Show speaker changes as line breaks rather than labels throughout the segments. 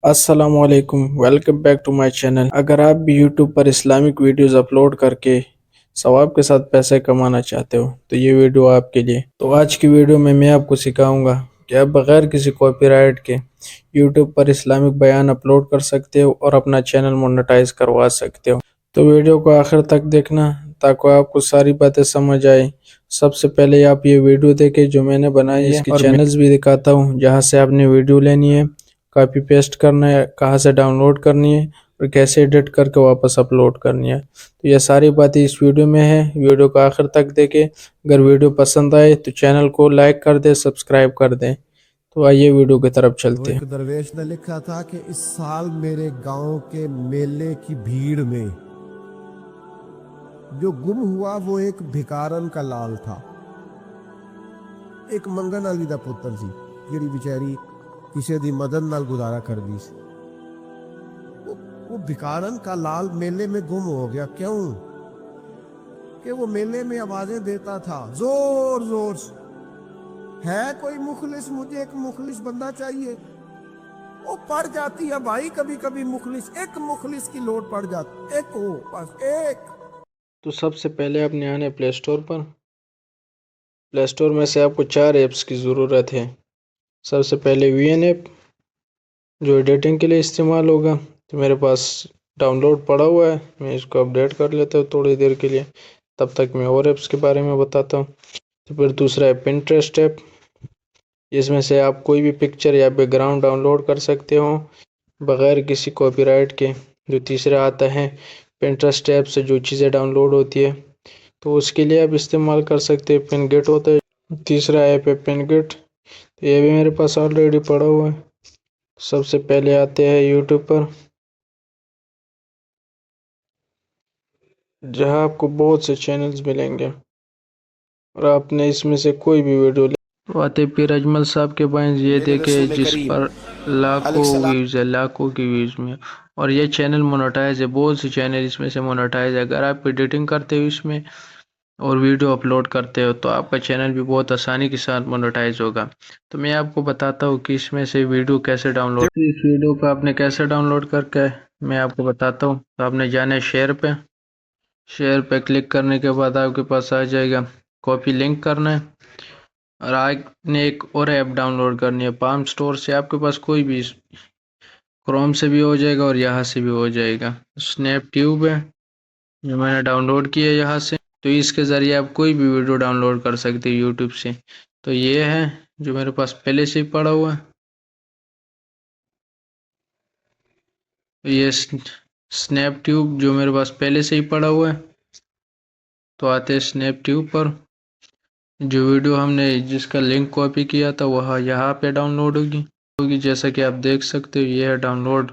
अस्सलामुअलैकुम, welcome back to my channel. अगर आप भी यूट्यूब पर इस्लामिक वीडियोस अपलोड करके सवाब के साथ पैसे कमाना चाहते हो तो ये वीडियो आपके लिए। तो आज की वीडियो में मैं आपको सिखाऊंगा कि आप बगैर किसी कॉपीराइट के यूट्यूब पर इस्लामिक बयान अपलोड कर सकते हो और अपना चैनल मोनेटाइज करवा सकते हो। तो वीडियो को आखिर तक देखना ताकि आपको सारी बातें समझ आए। सबसे पहले आप ये वीडियो देखें जो मैंने बनाई है, इसके चैनल्स भी दिखाता हूँ जहाँ से आपने वीडियो लेनी है, कॉपी पेस्ट करना है, कहाँ से डाउनलोड करनी है और कैसे एडिट करके वापस अपलोड करनी है। तो ये सारी बातें इस वीडियो में है। वीडियो को आखिर तक देखें। अगर वीडियो पसंद आए तो चैनल को लाइक कर दें, सब्सक्राइब कर दें। तो आइए वीडियो की तरफ
वो
चलते हैं।
एक दरवेश ने लिखा था कि इस साल मेरे गांव के मेले की भीड़ में जो गुम हुआ वो एक भिकारन का लाल था। एक मंगन अली दा पुत्र सी जिहड़ी बेचारी किसी दी मदद नाल गुजारा करदी सी। वो भिकारन का लाल मेले में गुम हो गया। क्यों? कि वो मेले में आवाजें देता था जोर जोर से, है कोई मुखलिस, मुझे एक मुखलिस बंदा चाहिए। वो पड़ जाती है भाई, कभी कभी मुखलिस, एक मुखलिस की लोड पड़ जाती, एक हो बस एक।
तो सबसे पहले आपने आना है प्ले स्टोर पर। प्ले स्टोर में से आपको 4 ऐप्स की ज़रूरत है। सबसे पहले वीएन ऐप जो एडिटिंग के लिए इस्तेमाल होगा। तो मेरे पास डाउनलोड पड़ा हुआ है, मैं इसको अपडेट कर लेता हूँ थोड़ी देर के लिए। तब तक मैं और ऐप्स के बारे में बताता हूँ। तो फिर दूसरा है पिंटरेस्ट ऐप। इसमें से आप कोई भी पिक्चर या बैकग्राउंड डाउनलोड कर सकते हो बगैर किसी कॉपीराइट के। जो तीसरा आता है पिंटरेस्ट ऐप से जो चीज़ें डाउनलोड होती है तो उसके लिए आप इस्तेमाल कर सकते हैं। पिनगेट होता है तीसरा ऐप है पिनगेट। तो ये भी मेरे पास ऑलरेडी पड़ा हुआ है। सबसे पहले आते हैं यूट्यूब पर, जहाँ आपको बहुत से चैनल्स मिलेंगे और आपने इसमें से कोई भी वीडियो ले। तो आते फिर अजमल साहब के पास, ये
मेरे
देखे
रसूल
जिस
करीम
पर लाखों
अलैहिस्सलाम।
व्यूज़ है, लाखों की व्यूज़ में। और ये चैनल मोनेटाइज है, बहुत से चैनल इसमें से मोनेटाइज है। अगर आप एडिटिंग करते हो इसमें और वीडियो अपलोड करते हो तो आपका चैनल भी बहुत आसानी के साथ मोनेटाइज होगा। तो मैं आपको बताता हूँ कि इसमें से वीडियो कैसे डाउनलोड, इस वीडियो को आपने कैसे डाउनलोड करके मैं आपको बताता हूँ। तो आपने जाना है शेयर पे। शेयर पे क्लिक करने के बाद आपके पास आ जाएगा कॉपी लिंक करना है। और आपने एक और ऐप डाउनलोड करनी है पाम स्टोर से। आपके पास कोई भी, क्रोम से भी हो जाएगा और यहाँ से भी हो जाएगा। स्नैप ट्यूब है जो मैंने डाउनलोड किया है यहाँ से। तो इसके ज़रिए आप कोई भी वीडियो डाउनलोड कर सकते हो यूट्यूब से। तो ये है जो मेरे पास पहले से ही पड़ा हुआ है। तो ये स्नैप ट्यूब जो मेरे पास पहले से ही पड़ा हुआ है। तो आते हैं स्नैप ट्यूब पर। जो वीडियो हमने जिसका लिंक कॉपी किया था वह यहाँ पे डाउनलोड होगी जैसा कि आप देख सकते हो ये है डाउनलोड।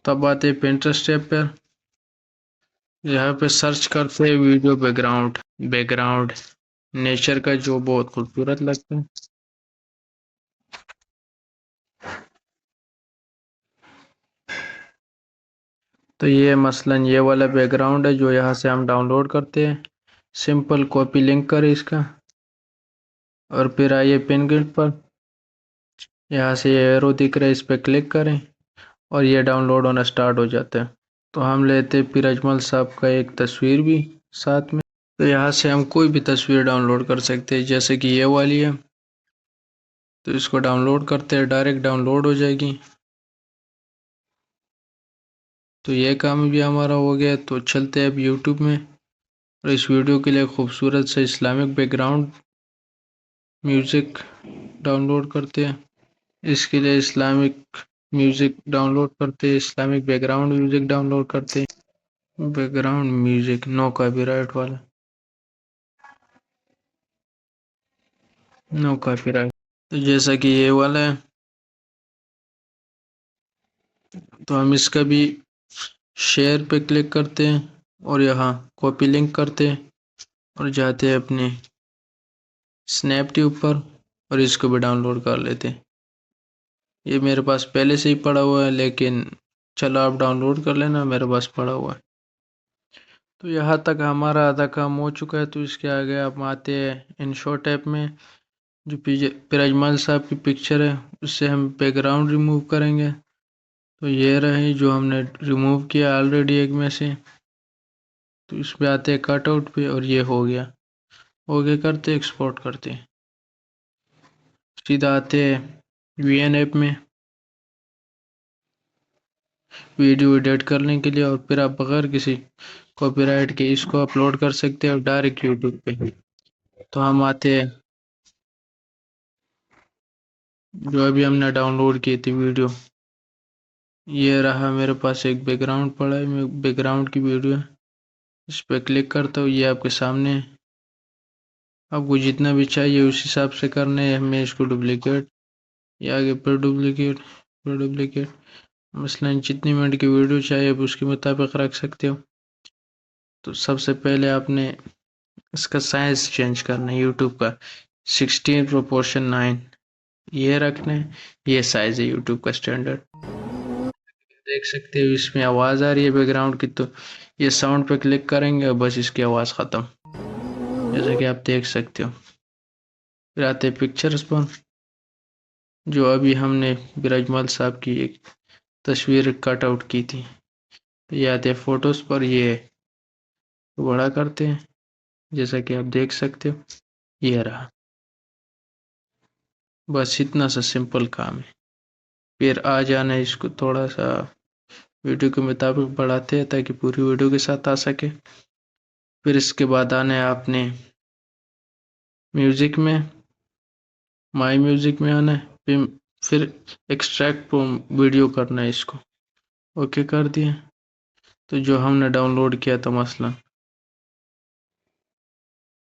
तब आते हैं पिंटरेस्ट ऐप पर। यहाँ पे सर्च करते हैं वीडियो बैकग्राउंड। बैकग्राउंड नेचर का जो बहुत खूबसूरत लगता है। तो ये मसलन ये वाला बैकग्राउंड है जो यहाँ से हम डाउनलोड करते हैं। सिंपल कॉपी लिंक करें इसका और फिर आइए पिनगिट पर। यहाँ से ये एरो दिख रहा है, इस पर क्लिक करें और ये डाउनलोड होना स्टार्ट हो जाता है। तो हम लेते हैं फिर अजमल साहब का एक तस्वीर भी साथ में। तो यहाँ से हम कोई भी तस्वीर डाउनलोड कर सकते हैं, जैसे कि ये वाली है। तो इसको डाउनलोड करते हैं, डायरेक्ट डाउनलोड हो जाएगी। तो ये काम भी हमारा हो गया। तो चलते हैं अब यूट्यूब में और इस वीडियो के लिए खूबसूरत से इस्लामिक बैकग्राउंड म्यूज़िक डाउनलोड करते हैं। इसके लिए इस्लामिक म्यूज़िक डाउनलोड करते हैं, इस्लामिक बैकग्राउंड म्यूज़िक डाउनलोड करते हैं। बैकग्राउंड म्यूज़िक नो कॉपीराइट वाला, नो कॉपीराइट। तो जैसा कि ये वाला है तो हम इसका भी शेयर पे क्लिक करते हैं और यहाँ कॉपी लिंक करते हैं और जाते हैं अपने स्नैपट्यूब पर और इसको भी डाउनलोड कर लेते हैं। ये मेरे पास पहले से ही पड़ा हुआ है, लेकिन चलो आप डाउनलोड कर लेना, मेरे पास पड़ा हुआ है। तो यहाँ तक हमारा आधा काम हो चुका है। तो इसके आगे आप आते हैं इन शॉर्ट ऐप में। जो पिराजमाल साहब की पिक्चर है उससे हम बैकग्राउंड रिमूव करेंगे। तो ये रहे जो हमने रिमूव किया ऑलरेडी एक में से। तो इस पे आते हैं कटआउट पे और ये हो गया। ओके करते एक्सपोर्ट करते सीधा आते हैं वीएन ऐप में वीडियो एडिट करने के लिए, और फिर आप बगैर किसी कॉपीराइट के इसको अपलोड कर सकते हैं डायरेक्ट यूट्यूब पे। तो हम आते हैं जो अभी हमने डाउनलोड की थी वीडियो, ये रहा मेरे पास एक बैकग्राउंड पड़ा है, मैं बैकग्राउंड की वीडियो है। इस पर क्लिक करता हूँ, ये आपके सामने है। आपको जितना भी चाहिए उस हिसाब से करने है। मैं इसको डुप्लीकेट या आगे पर डुप्लीकेट मसलन जितनी मिनट की वीडियो चाहिए आप उसके मुताबिक रख सकते हो। तो सबसे पहले आपने इसका साइज चेंज करना है यूट्यूब का 16:9 ये रखना है। ये साइज है यूट्यूब का स्टैंडर्ड। देख सकते हो इसमें आवाज़ आ रही है बैकग्राउंड की, तो ये साउंड पे क्लिक करेंगे और बस इसकी आवाज़ ख़त्म, जैसा कि आप देख सकते हो। फिर आते हैं पिक्चर्स पर, जो अभी हमने बिराजमल साहब की एक तस्वीर कट आउट की थी। तो ये आते हैं फ़ोटोज़ पर, ये बड़ा करते हैं जैसा कि आप देख सकते हो। ये रहा, बस इतना सा सिंपल काम है। फिर आ जाना है, इसको थोड़ा सा वीडियो के मुताबिक बढ़ाते हैं ताकि पूरी वीडियो के साथ आ सके। फिर इसके बाद आना है आपने म्यूज़िक में, माई म्यूज़िक में आना है। फिर एक्सट्रैक्ट वीडियो करना है इसको। ओके कर दिए। तो जो हमने डाउनलोड किया था मसलन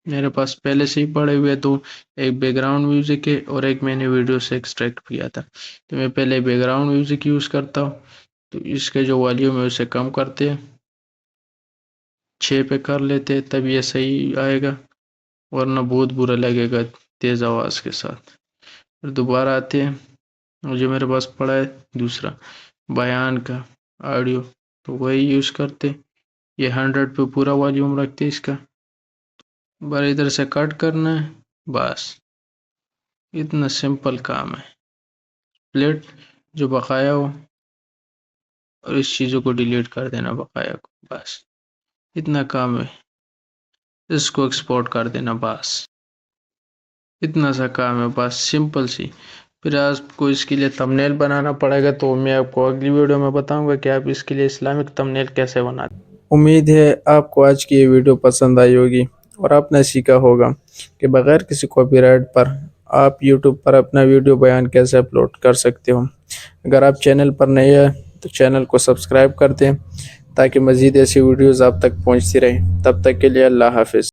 मेरे पास पहले से ही पड़े हुए, तो एक बैकग्राउंड म्यूजिक है और एक मैंने वीडियो से एक्सट्रैक्ट किया था। तो मैं पहले बैकग्राउंड म्यूजिक यूज़ करता हूँ। तो इसके जो वॉल्यूम है उसे कम करते हैं, 6 पे कर लेते हैं, तब ये सही आएगा, वरना बहुत बुरा लगेगा तेज़ आवाज़ के साथ। फिर दोबारा आते हैं, और जो मेरे पास पड़ा है दूसरा बयान का ऑडियो, तो वही यूज़ करते। ये 100 पे पूरा वॉल्यूम रखते इसका। बार इधर से कट करना है, बस इतना सिंपल काम है। प्लेट जो बकाया हो और इस चीज़ों को डिलीट कर देना बकाया को, बस इतना काम है। इसको एक्सपोर्ट कर देना, बस इतना सा काम है, बस सिंपल सी। फिर आपको इसके लिए थंबनेल बनाना पड़ेगा, तो मैं आपको अगली वीडियो में बताऊंगा कि आप इसके लिए इस्लामिक थंबनेल कैसे बनाते। उम्मीद है आपको आज की ये वीडियो पसंद आई होगी और आपने सीखा होगा कि बगैर किसी कॉपीराइट पर आप यूट्यूब पर अपना वीडियो बयान कैसे अपलोड कर सकते हो। अगर आप चैनल पर नए हैं तो चैनल को सब्सक्राइब कर दें ताकि मज़ीद ऐसी वीडियोज़ आप तक पहुंचती रहें। तब तक के लिए अल्लाह हाफ़िज़।